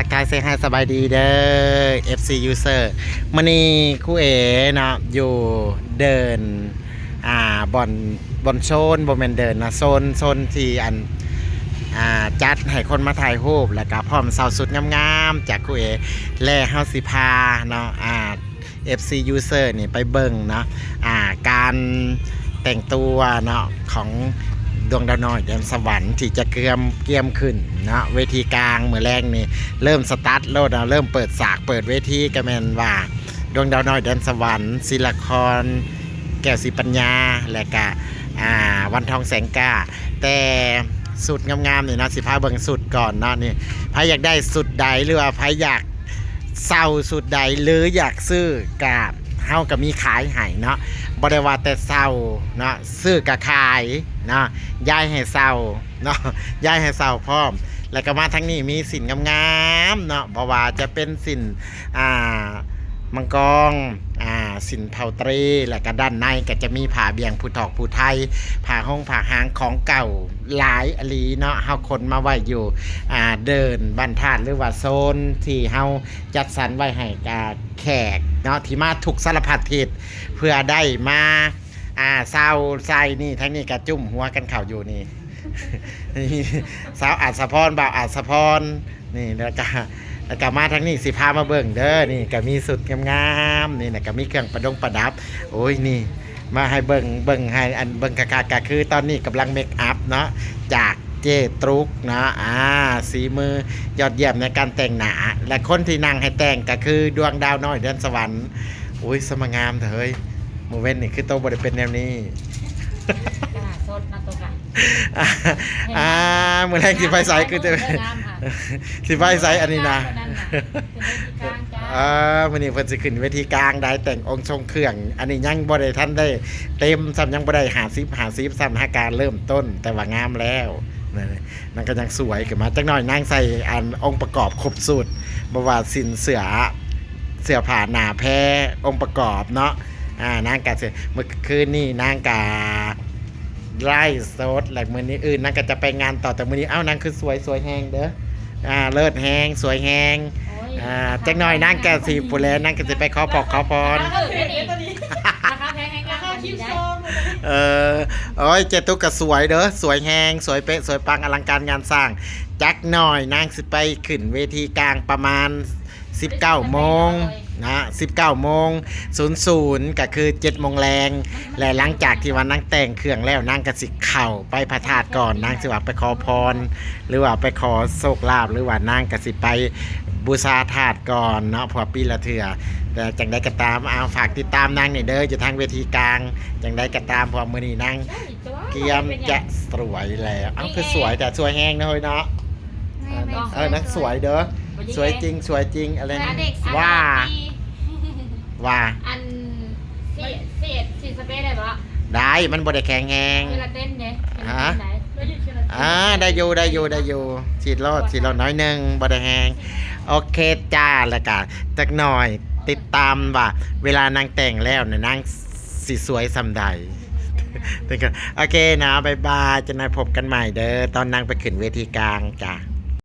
ทักทายเซฮายสบายดีเด้อ FC User มื้อนี้ครูเอ๋เนาะอยู่เดินบอนโซนบ่แม่นเดินนะโซนที่จัดให้คนมาถ่ายรูปแล้วก็พร้อมเซาสุดงามๆจากครูเอ๋และเฮาสิพาเนาะFC User นี่ไปเบิ่งเนาะการแต่งตัวเนาะของดวงดาวน้อยแดนสวรรค์ที่จะเกียมขึ้นเนาะเวทีกลางเมื่อแรกนี่เริ่มสตาร์ทโลดเริ่มเปิดฉากเปิดเวทีก็แม่นว่าดวงดาวน้อยแดนสวรรค์ศิลครแก้วศรีปัญญาและก็วันทองแสงกล้าแต่สุดงามๆนี่นะสิพาเบิ่งสุดก่อนเนาะนี่ใครอยากได้สุดใดหรือว่าใครอยากเศร้าสุดใดหรืออยากซื้อกาบเฮาก็มีขายให้เนาะบ่ได้ว่าแต่เศร้าเนาะซื้อก็ขายเนาะย้ายให้เศร้าเนาะย้ายให้เศร้าพร้อมแล้วก็มาทั้งนี้มีสินงามๆเนาะเพราะว่าจะเป็นสินมังกรสินเผาตรีแล้วก็ด้านในก็จะมีผ้าเบียงผู้ถอกผู้ไทยผ้าห้องผ้าหางของเก่าหลายอลีเนาะเฮาคนมาไว้อยู่เดินบ้านธาตุหรือว่าโซนที่เฮาจัดสรรไว้ให้กับแขกเนาะที่มาทุกสารพัดทิศเพื่อได้มาเศร้าใจนี่ทั้งนี้ก็จุ่มหัวกันเข่าอยู่นี่ สาวอาสะพรบ่าวอาสะพรนี่แล้วก็มาทั้งนี้สิพามาเบิ่งเด้อนี่ก็มีสุดงามๆนี่นะก็มีเครื่องประดับโอ้ยนี่มาให้เบิ่งให้เบิ่งกะก็คือตอนนี้กำลังเมคอัพเนาะจากเจตรุกเนาะสีมือยอดเยี่ยมในการแต่งหน้าและคนที่นั่งให้แต่งก็คือดวงดาวน้อยเดือนสวรรค์โอ้ยสมงามเถอะเฮ้ยโมเว้นนี่คือโตบ่ได้เป็นแนวนี้สดนะตัวกันเมื่อแรกสิไฟใสคือจะสิไฟใสอันนี้นะวันนี้เพิ่นสิขึ้นเวทีกลางได้แต่งองค์ทรงเครื่องอันนี้ยังบ่ได้ท่านได้เต็มซ้ำยังบ่ได้50ซ้ำหาการเริ่มต้นแต่ว่างามแล้วนั่นก็ยังสวยขึ้นมาจักหน่อยนั่งใส่องค์ประกอบครบสุดบ่ว่าสินเสื้อผ้าหน้าแพรองค์ประกอบเนาะนางกะเมื่อคืนนี่นางกะไล่โซดหลักมือนี้อื่นนางก็จะไปงานต่อแต่มือนี้นางคือสวยแหงเด้อเลิศแหงสวยแหงจักหน่อยนางแกสีผู้แลนางก็จะไปขอพรโอ้ยเจตุกก็สวยเด้อสวยแหงสวยเป๊ะสวยปังอลังการงานสร้างจักหน่อยนางสิไปขึ้นเวทีกลางประมาณ19 โมงนะ19 โมง00ก็คือ7 โมงแรงและหลังจากที่วันนั่งแต่งเครื่องแล้วนั่งกระสิเข่าไปพระธาตุก่อนนั่งสิว่าไปขอพรหรือว่าไปขอโชคลาภหรือว่านั่งกระสิไปบูชาธาตุก่อนเนาะพอปีละเถื่อแต่จังได้ก็ตามฝากติดตามนางนี่เด้ออยู่ทางเวทีกลางจังได้ก็ตามพอมื้อนี้นางเกียมจะสวยแล้วคือสวยแต่สวยแห้งนะเฮ้ยเนาะนักสวยเด้อสวยจริงอะไรนะว่าอันสีสเปรย์ได้ปะได้มันบ่ได้แข็งแรงเวลาเต้นเนี่ยได้อยู่ฉีดรอดน้อยนึงบ่ได้แห้งโอเคจ้าแล้วก็จักหน่อยติดตามว่าเวลานางแต่งแล้วเนี่ยนางสีสวยสำใดโอเคนะบ๊ายบายจะนายพบกันใหม่เด้อตอนนางไปขึ้นเวทีกลางจ้า